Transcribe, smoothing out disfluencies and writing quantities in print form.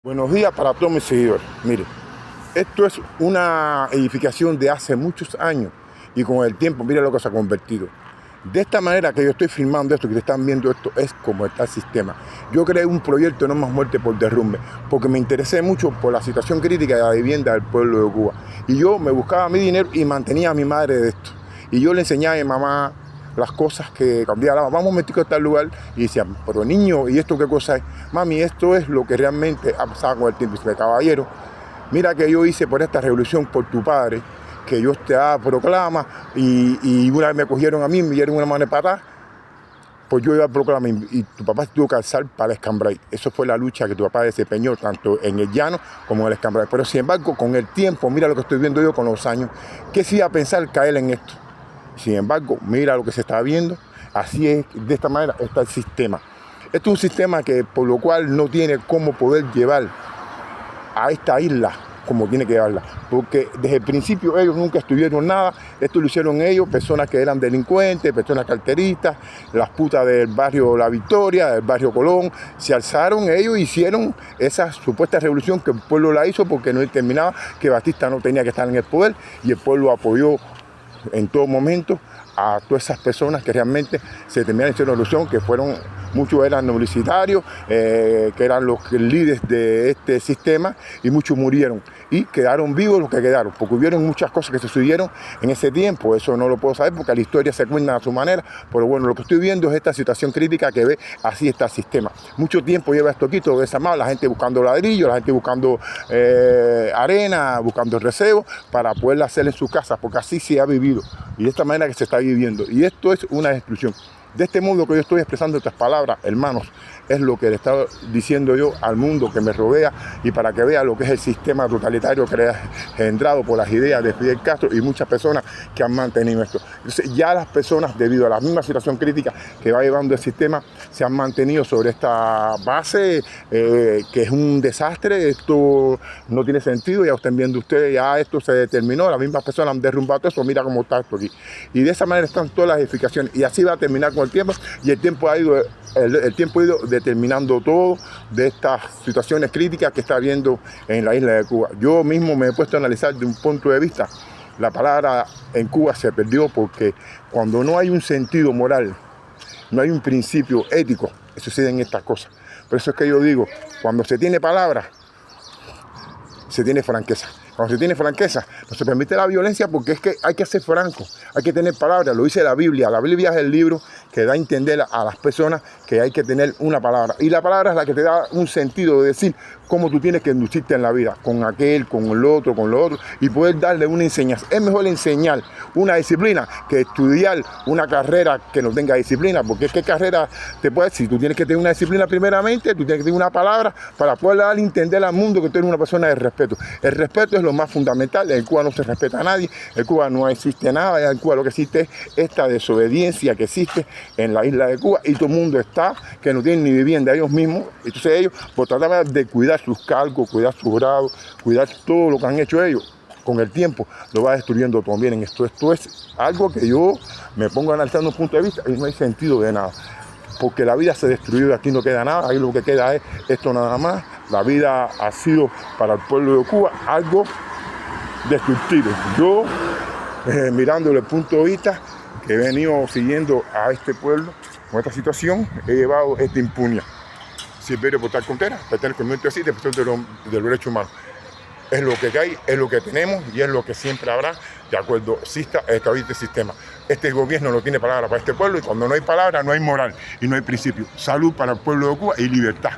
Buenos días para todos mis seguidores. Mire, esto es una edificación de hace muchos años y con el tiempo, mira lo que se ha convertido. De esta manera que yo estoy filmando esto, que te están viendo esto, es como está el sistema. Yo creé un proyecto No Más Muerte por Derrumbe, porque me interesé mucho por la situación crítica de la vivienda del pueblo de Cuba. Y yo me buscaba mi dinero y mantenía a mi madre de esto. Y yo le enseñaba a mi mamá las cosas que cambiaba. Vamos un momentico a tal lugar y decía, pero niño, ¿y esto qué cosa es? Mami, esto es lo que realmente ha pasado con el tiempo. Y dice, caballero, mira que yo hice por esta revolución por tu padre, que Dios te proclama, y una vez me cogieron a mí, me dieron una mano de patada, pues yo iba a proclamar, y tu papá se tuvo que alzar para el Escambray. Eso fue la lucha que tu papá desempeñó tanto en el llano como en el Escambray. Pero sin embargo, con el tiempo, mira lo que estoy viendo yo con los años, ¿qué se iba a pensar caer en esto? Sin embargo, mira lo que se está viendo, así es, de esta manera está el sistema. Esto es un sistema que por lo cual no tiene cómo poder llevar a esta isla como tiene que llevarla, porque desde el principio ellos nunca estuvieron nada. Esto lo hicieron ellos, personas que eran delincuentes, personas carteristas, las putas del barrio La Victoria, del barrio Colón, se alzaron, ellos hicieron esa supuesta revolución que el pueblo la hizo porque no determinaba que Batista no tenía que estar en el poder, y el pueblo apoyó en todo momento a todas esas personas que realmente se terminaron haciendo una revolución, que fueron, muchos eran universitarios, que eran los líderes de este sistema, y muchos murieron y quedaron vivos los que quedaron, porque hubieron muchas cosas que se sucedieron en ese tiempo. Eso no lo puedo saber porque la historia se cuenta a su manera, pero bueno, lo que estoy viendo es esta situación crítica que ve, así está el sistema. Mucho tiempo lleva esto aquí, todo desarmado, la gente buscando ladrillos, la gente buscando arena, buscando recebo para poderla hacer en sus casas, porque así se ha vivido y de esta manera que se está viviendo, y esto es una destrucción. De este mundo que yo estoy expresando estas palabras, hermanos, es lo que le estaba diciendo yo al mundo que me rodea, y para que vea lo que es el sistema totalitario engendrado por las ideas de Fidel Castro y muchas personas que han mantenido esto. Entonces ya las personas, debido a la misma situación crítica que va llevando el sistema, se han mantenido sobre esta base, que es un desastre. Esto no tiene sentido, ya están viendo ustedes, ya esto se determinó, las mismas personas han derrumbado todo eso, mira cómo está esto aquí. Y de esa manera están todas las edificaciones, y así va a terminar con el tiempo, y el tiempo ha ido determinando todo de estas situaciones críticas que está habiendo en la isla de Cuba. Yo mismo me he puesto a analizar de un punto de vista, la palabra en Cuba se perdió, porque cuando no hay un sentido moral, no hay un principio ético, suceden estas cosas. Por eso es que yo digo, cuando se tiene palabra, se tiene franqueza. Cuando se tiene franqueza, no se permite la violencia, porque es que hay que ser franco, hay que tener palabras. Lo dice la Biblia. La Biblia es el libro que da a entender a las personas que hay que tener una palabra. Y la palabra es la que te da un sentido de decir cómo tú tienes que inducirte en la vida, con aquel, con el otro, con lo otro, y poder darle una enseñanza. Es mejor enseñar una disciplina que estudiar una carrera que no tenga disciplina, porque es que carrera te puede decir, tú tienes que tener una disciplina primeramente, tú tienes que tener una palabra para poder dar a entender al mundo que tú eres una persona de respeto. El respeto es lo más fundamental. En Cuba no se respeta a nadie, en Cuba no existe nada, en Cuba lo que existe es esta desobediencia que existe en la isla de Cuba, y todo el mundo está, que no tienen ni vivienda ellos mismos. Entonces ellos, por tratar de cuidar sus cargos, cuidar su grado, cuidar todo lo que han hecho ellos, con el tiempo lo va destruyendo también en esto. Esto es algo que yo me pongo a analizar de un punto de vista y no hay sentido de nada, porque la vida se destruyó, aquí no queda nada, ahí lo que queda es esto nada más. La vida ha sido para el pueblo de Cuba algo destructivo. Yo, mirándole el punto de vista que he venido siguiendo a este pueblo con esta situación, he llevado esta impunidad. Silverio Portal Contreras, pertenezco al movimiento así de protección del derecho humano. Es lo que hay, es lo que tenemos y es lo que siempre habrá, de acuerdo exista este sistema. Este gobierno no tiene palabra para este pueblo, y cuando no hay palabra no hay moral y no hay principio. Salud para el pueblo de Cuba y libertad.